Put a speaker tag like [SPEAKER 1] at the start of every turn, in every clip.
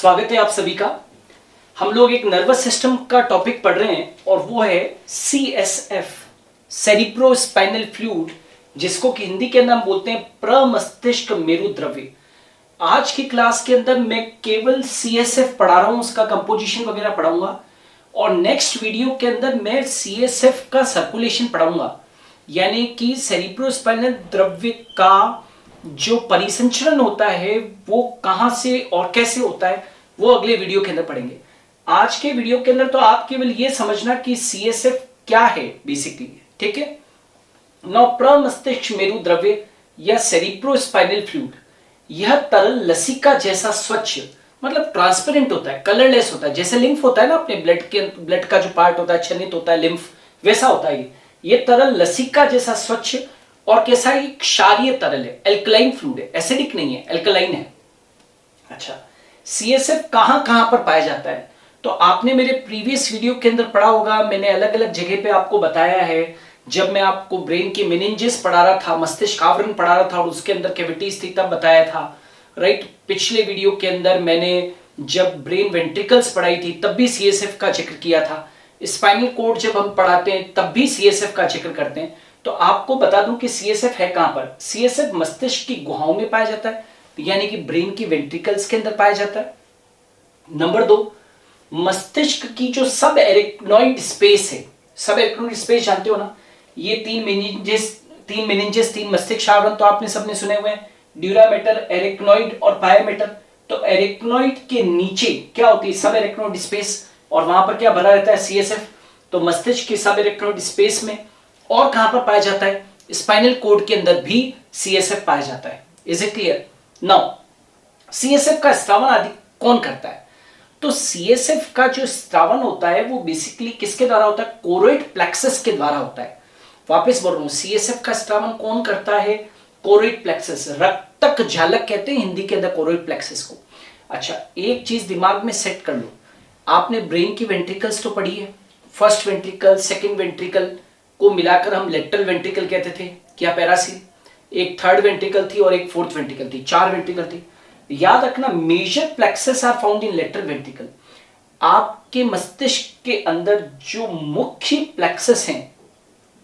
[SPEAKER 1] स्वागत है आप सभी का। हम लोग एक नर्वस सिस्टम का टॉपिक पढ़ रहे हैं और वो है CSF, सेरिब्रोस्पाइनल फ्लूइड, जिसको कि हिंदी के अंदर हम बोलते हैं प्रमस्तिष्क मेरुद्रव्य। आज की क्लास के अंदर मैं केवल CSF पढ़ा रहा हूं, उसका कंपोजिशन वगैरह पढ़ाऊंगा और नेक्स्ट वीडियो के अंदर मैं CSF का सर्कुलेशन पढ़ाऊंगा, यानी कि सेरिब्रोस्पाइनल द्रव्य का जो परिसंचरण होता है वो कहां से और कैसे होता है वो अगले वीडियो के अंदर पढ़ेंगे। आज के वीडियो के अंदर तो आप केवल ये समझना कि CSF क्या है बेसिकली, ठीक है। नौ प्रमस्तिष्क मेरुद्रव्य या सेरिब्रोस्पाइनल फ्लूइड, यह तरल लसिका जैसा स्वच्छ, मतलब ट्रांसपेरेंट होता है, कलरलेस होता है, जैसे लिम्फ होता है ना, अपने ब्लड का जो पार्ट होता है छन्नित होता है लिम्फ, वैसा होता है ये तरल लसिका जैसा स्वच्छ और कैसा है, क्षारीय तरल है, एल्कलाइन फ्लूइड है, एसिडिक नहीं है, एल्कलाइन है। अच्छा, CSF कहां कहां पर पाया जाता है तो आपने मेरे प्रीवियस वीडियो के अंदर पढ़ा होगा, मैंने अलग अलग जगह पे आपको बताया है। जब मैं आपको ब्रेन की मेनिंजेस पढ़ा रहा था, मस्तिष्क आवरण पढ़ा रहा था और उसके अंदर कैविटीज थी तब बताया था, राइट। पिछले वीडियो के अंदर मैंने जब ब्रेन वेंट्रिकल्स पढ़ाई थी तब भी CSF का जिक्र किया था। स्पाइनल कोड जब हम पढ़ाते हैं तब भी CSF का जिक्र करते हैं। तो आपको बता दूं कि CSF है कहां पर। CSF मस्तिष्क की गुहाओं में पाया जाता है, यानी कि ब्रेन की वेंट्रिकल्स के अंदर पाया जाता है। नंबर 2, मस्तिष्क की जो सब एरेक्नॉइड स्पेस है, सब एरेक्नॉइड स्पेस जानते हो ना, ये तीन मेनिंजेस, तीन मस्तिष्क आवरण तो आपने सबने सुने हुए हैं, ड्यूरामेटर, एरेक्नॉइड और पायोमेटर। तो एरेक्नॉइड के नीचे क्या होती है, सब एरेक्नॉइड स्पेस, और वहां पर क्या भरा रहता है, CSF। तो मस्तिष्क की सब एरेक्नॉइड स्पेस में और कहां पर पाया जाता है, स्पाइनल कोड के अंदर भी CSF पाया जाता है। Is it clear? Now CSF का स्रावन आदि कौन करता है? तो CSF का जो स्रावन होता है वो बेसिकली किसके द्वारा होता है, कोरोइड प्लेक्सस के द्वारा होता है। वापस बोल रहा हूं, CSF का स्रावन कौन करता है, कोरोइड प्लेक्सस, रक्तक झालक कहते हैं हिंदी के अंदर कोरोइड प्लेक्सस को। अच्छा, एक चीज दिमाग में सेट कर लो, आपने ब्रेन की वेंट्रिकल्स तो पढ़ी है, फर्स्ट वेंट्रिकल, सेकेंड वेंट्रिकल को मिलाकर हम लेटरल वेंट्रिकल कहते थे, क्या पैरासील, एक थर्ड वेंट्रिकल थी और एक फोर्थ वेंट्रिकल थी, 4 वेंट्रिकल थी। याद रखना, major plexus are found in lateral ventricle. आपके मस्तिष्क के अंदर जो मुख्य प्लेक्सस हैं,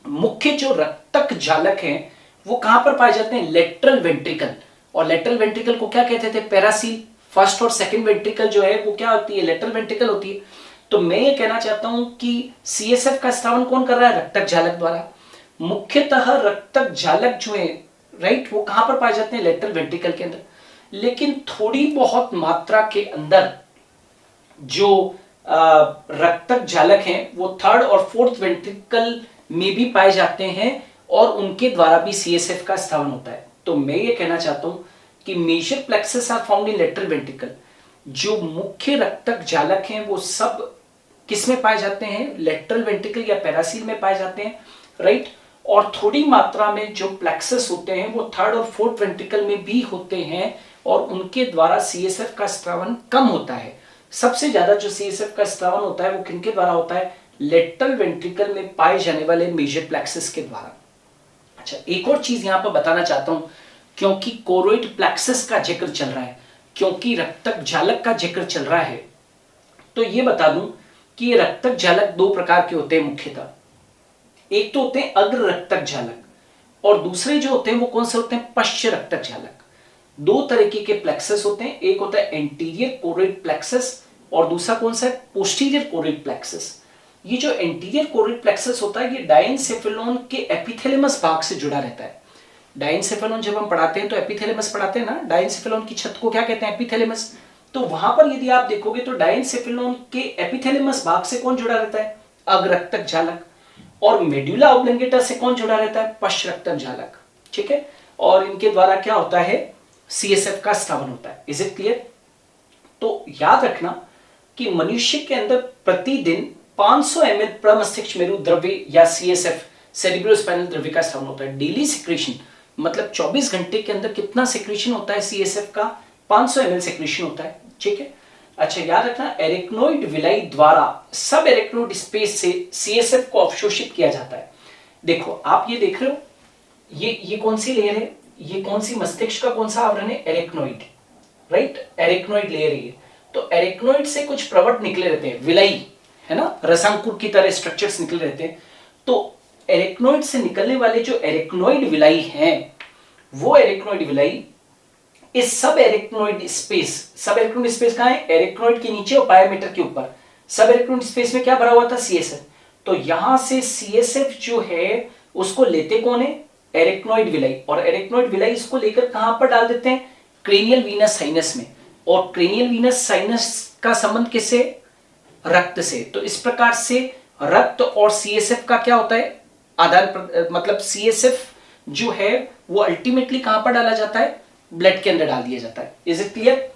[SPEAKER 1] मुख्य जो रक्तक झालक हैं, वो कहां पर पाए जाते हैं, लेटरल वेंट्रिकल। और लेटरल वेंट्रिकल को क्या कहते थे, पैरासील। फर्स्ट और सेकेंड वेंट्रिकल जो है वो क्या होती है, लेटरल वेंट्रिकल होती है। तो मैं ये कहना चाहता हूं कि CSF का स्रावन कौन कर रहा है, रक्तक झालक द्वारा। मुख्यतः रक्तक झालक जो है, राइट, वो कहां पर पाए जाते हैं, लेटरल वेंट्रिकल के अंदर। लेकिन थोड़ी बहुत मात्रा के अंदर जो रक्तक झालक हैं वो थर्ड और फोर्थ वेंट्रिकल में भी पाए जाते हैं और उनके द्वारा भी CSF का स्रावन होता है। तो मैं ये कहना चाहता हूं कि major plexus are found in lateral ventricle. जो मुख्य रक्तक झालक हैं वो सब किस में पाए जाते हैं, लेटरल वेंट्रिकल या पैरासील में पाए जाते हैं, राइट। और थोड़ी मात्रा में जो प्लेक्सस होते हैं वो थर्ड और फोर्थ वेंट्रिकल में भी होते हैं और उनके द्वारा CSF का स्रावन कम होता है। सबसे ज्यादा जो CSF का स्रावन होता है वो किनके द्वारा होता है, लेटरल वेंट्रिकल में पाए जाने वाले मेजर प्लेक्सस के द्वारा। अच्छा, एक और चीज यहां पर बताना चाहता हूं, क्योंकि कोरोइड प्लेक्सस का जिक्र चल रहा है, क्योंकि रक्तक झालक का जिक्र चल रहा है, तो ये बता दूं कि ये रक्तक झालक 2 प्रकार के होते हैं मुख्यतः। एक तो होते हैं अग्र रक्तक झालक और दूसरे जो होते हैं वो कौन से होते हैं, पश्च रक्तक झालक। 2 तरीके के प्लेक्सस होते हैं, एक होता है एंटीरियर कोरोइड प्लेक्सस और दूसरा कौन सा है, पोस्टीरियर कोरोइड प्लेक्सस। ये जो एंटीरियर कोरोइड प्लेक्सस होता है ये डायनसेफेलोन के एपिथेलेमस भाग से जुड़ा रहता है। डायनसेफेलोन जब हम पढ़ाते हैं तो एपिथेलेमस पढ़ाते हैं ना, डायनसेफेलोन की छत को क्या कहते हैं, एपिथेलेमस। तो वहां पर यदि आप देखोगे तो डायनसेफेलोन के एपिथेलेमस भाग से कौन जुड़ा रहता है, अग्ररक्तक झालक। और मेडुला ऑब्लिंगेटा से कौन जुड़ा रहता है, पश्च रक्तक झालक, ठीक है। और इनके द्वारा क्या होता है, CSF का स्रावन होता है। Is it clear? तो याद रखना कि मनुष्य के अंदर प्रतिदिन 500 ml प्रमस्तिष्क मेरुद्रव्य या CSF, सेरिब्रोस्पाइनल द्रव्य का स्रावन होता है। डेली सिक्रेशन, मतलब 24 घंटे के अंदर कितना सिक्रेशन होता है CSF का, 500 ml सिक्रेशन होता है, ठीक है। अच्छा, याद रखना, एरेक्नोइड विलाई द्वारा सब एरेक्नोइड स्पेस से CSF को अवशोषित किया जाता है। देखो, आप ये देख रहे हो, ये कौन सी लेयर है, ये कौन सी मस्तिष्क का कौन सा आवरण है, एरेक्नोइड, राइट, एरेक्नोइड लेयर है। तो एरेक्नोइड से कुछ प्रवट निकले रहते हैं, विलाई है ना, रसांकुर की तरह स्ट्रक्चर्स निकले रहते हैं। तो एरेक्नोइड से निकलने वाले जो एरेक्नोइड विलाई हैं, वो एरेक्नोइड विलाई इस सब एरेक्नोइड स्पेस कहां है, एरेक्नोइड के नीचे और पायामीटर के ऊपर। सब एरेक्नोइड स्पेस में क्या भरा हुआ था, सीएसएफ। तो यहां से सीएसएफ जो है उसको लेते कौन है, एरेक्नोइड विलाई, और एरेक्नोइड विलाई इसको लेकर कहां पर डाल देते हैं, क्रेनियल वीनस साइनस में। और क्रेनियल वीनस साइनस का संबंध किससे, रक्त से। तो इस प्रकार से रक्त और सीएसएफ का क्या होता है, आदान, मतलब सीएसएफ जो है वो अल्टीमेटली कहां पर डाला जाता है, ब्लड के अंदर डाल दिया जाता है। Is it clear.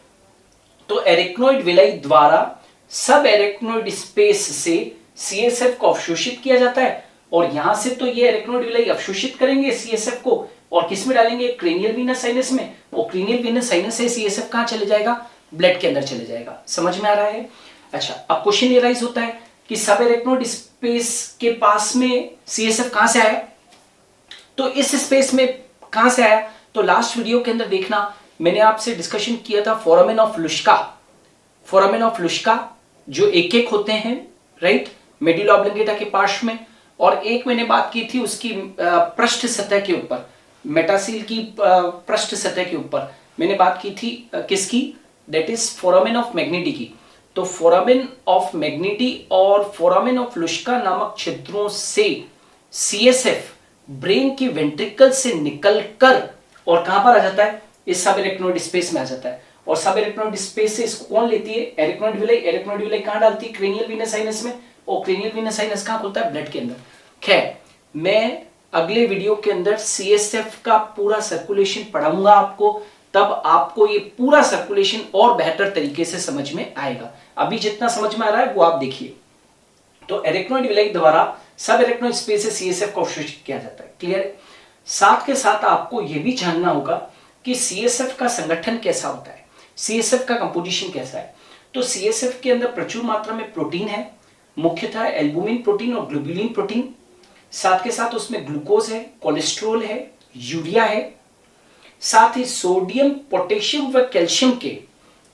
[SPEAKER 1] तो एरेक्नोइड विलाई द्वारा सब एरेक्नोइड स्पेस से सीएसएफ को अवशोषित किया जाता है, और यहां से तो ये एरेक्नोइड विलाई अवशोषित करेंगे सीएसएफ को और किस में डालेंगे, क्रेनियल वीनस साइनस में। और क्रेनियल वीनस साइनस से सीएसएफ कहां चले जाएगा, ब्लड के अंदर चले जाएगा। समझ में आ रहा है। अच्छा, अब क्वेश्चन ये राइज होता है कि सब एरेक्नोइड स्पेस के पास में सीएसएफ कहां से आया, तो इस स्पेस में कहां से आया, तो लास्ट वीडियो के अंदर देखना, मैंने आपसे डिस्कशन किया था foramen of Luschka. Foramen of Luschka जो एक एक होते हैं, राइट, मेडुला ऑब्लिंगेटा के पार्श्व में, और एक मैंने बात की थी उसकी पृष्ठ सतह के ऊपर, मेटासील की पृष्ठ सतह के ऊपर मैंने बात की थी किसकी, दैट इज फोरामेन ऑफ मैग्नेटी की। तो फोरामेन ऑफ मैग्नेटी और फोरामेन ऑफ लुश्का नामक छिद्रों से सीएसएफ ब्रेन की वेंट्रिकल से निकलकर और कहां पर आ जाता है, इस सब एरेक्नोइड स्पेस में आ जाता है। और सब एरेक्नोइड स्पेस से इसको कौन लेती है, एरेक्नोइड विलाई। एरेक्नोइड विलाई कहां डालती है, क्रेनियल वीनस साइनस में, और क्रेनियल वीनस साइनस कहां खुलता है, ब्लड के अंदर। खैर, मैं अगले वीडियो के अंदर सीएसएफ का पूरा सर्कुलेशन पढ़ाऊंगा आपको, तब आपको ये पूरा सर्कुलेशन और बेहतर तरीके से समझ में आएगा। अभी जितना समझ में आ रहा है वो आप देखिए। तो एरेक्नोइड विलाई द्वारा सब एरेक्नोइड स्पेस से सीएसएफ को अवशोषित किया जाता है। क्लियर है। साथ के साथ आपको यह भी जानना होगा कि सीएसएफ का संगठन कैसा होता है, सीएसएफ का कंपोजिशन कैसा है। तो सीएसएफ के अंदर प्रचुर मात्रा में प्रोटीन है, मुख्यतः एल्बुमिन प्रोटीन और ग्लोबुलिन प्रोटीन। साथ के साथ उसमें ग्लूकोज है, कोलेस्ट्रॉल है, यूरिया है, साथ ही सोडियम, पोटेशियम व कैल्शियम के,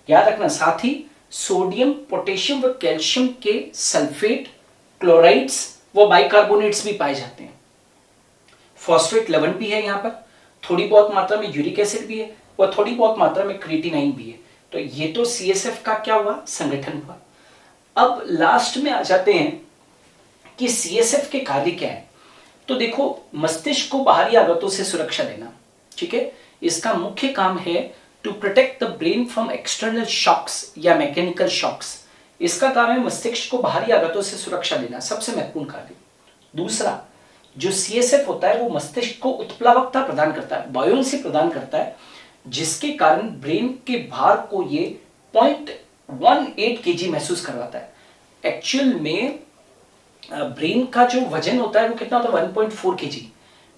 [SPEAKER 1] याद रखना, साथ ही सोडियम, पोटेशियम व कैल्शियम के सल्फेट, क्लोराइड्स व बाइकार्बोनेट्स भी पाए जाते हैं। फॉस्फेट लवण भी है यहाँ पर, थोड़ी बहुत मात्रा में यूरिक एसिड भी है, और थोड़ी बहुत मात्रा में क्रिएटिनाइन भी है। तो ये तो सीएसएफ का क्या हुआ, संगठन हुआ। अब लास्ट में आ जाते हैं कि सीएसएफ के कार्य क्या है। तो देखो, मस्तिष्क को बाहरी आघातों से सुरक्षा देना, ठीक है, इसका मुख्य काम है to protect the brain from external shocks या मैकेनिकल शॉक्स। इसका काम है मस्तिष्क को बाहरी आघातों से सुरक्षा देना, सबसे महत्वपूर्ण कार्य। दूसरा, जो सीएसएफ होता है वो मस्तिष्क को उत्प्लावकता प्रदान करता है, बायोन्सी प्रदान करता है, जिसके कारण ब्रेन के भार को ये 0.18 kg महसूस करवाता है। एक्चुअल में ब्रेन का जो वजन होता है वो कितना होता है, 1.4 kg,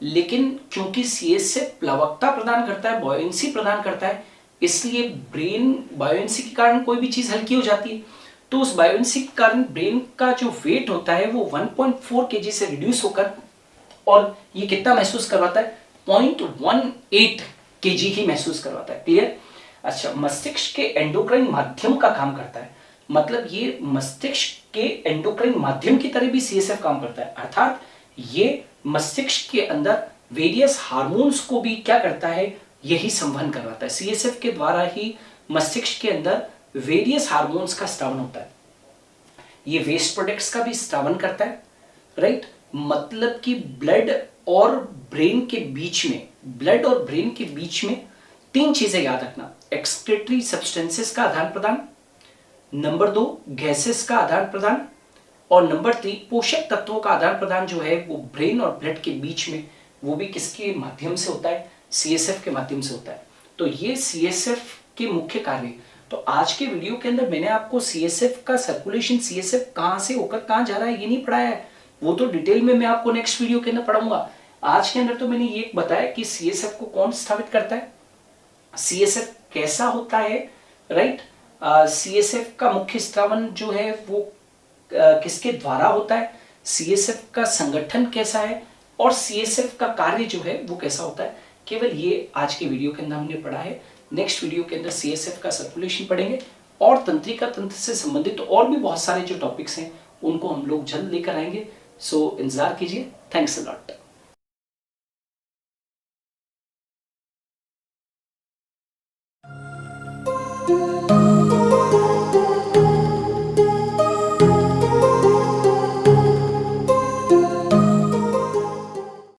[SPEAKER 1] लेकिन क्योंकि सीएसएफ प्लावकता प्रदान करता है, बायोन्सी प्रदान करता है, इसलिए ब्रेन बायोन्सी के कारण कोई भी चीज हल्की हो जाती है। तो उस बायोन्सी के कारण ब्रेन का जो वेट होता है वो 1.4 kg से रिड्यूस होकर, और ये कितना महसूस करवाता है, 0.18 kg ही महसूस करवाता है। क्लियर। अच्छा, मस्तिष्क के एंडोक्राइन माध्यम का काम करता है, मतलब ये मस्तिष्क के एंडोक्राइन माध्यम की तरह भी सीएसएफ काम करता है, अर्थात ये मस्तिष्क के अंदर वेरियस हार्मोन्स को भी क्या करता है, यही संवहन करवाता है। सीएसएफ के द्वारा ही मस्तिष्क के अंदर वेरियस हार्मोन्स का स्रावन होता है। ये वेस्ट प्रोडक्ट्स का भी स्रावन करता है, राइट। मतलब कि ब्लड और ब्रेन के बीच में, ब्लड और ब्रेन के बीच में तीन चीजें याद रखना, एक्सक्रीटरी सब्सटेंसेस का आदान प्रदान, नंबर 2 गैसेस का आदान प्रदान, और नंबर 3 पोषक तत्वों का आदान प्रदान जो है वो ब्रेन और ब्लड के बीच में, वो भी किसके माध्यम से होता है, सीएसएफ के माध्यम से होता है। तो ये सीएसएफ के मुख्य कार्य। तो आज के वीडियो के अंदर मैंने आपको सीएसएफ का सर्कुलेशन, सीएसएफ कहां से होकर कहां जा रहा है ये नहीं पढ़ाया है, वो तो डिटेल में मैं आपको नेक्स्ट वीडियो के अंदर पढ़ाऊंगा। आज के अंदर तो मैंने ये बताया कि सीएसएफ को कौन स्थापित करता है, सीएसएफ कैसा होता है, राइट। सीएसएफ का मुख्य स्रावन जो है वो किसके द्वारा होता है, सीएसएफ का संगठन कैसा है, और सीएसएफ का कार्य जो है वो कैसा होता है। केवल ये आज के वीडियो के अंदर हमने पढ़ा है। नेक्स्ट वीडियो के अंदर सीएसएफ का सर्कुलेशन पढ़ेंगे और तंत्रिका तंत्र से संबंधित और भी बहुत सारे जो टॉपिक्स हैं उनको हम लोग जल्द लेकर आएंगे। सो इंतजार कीजिए। Thanks a lot.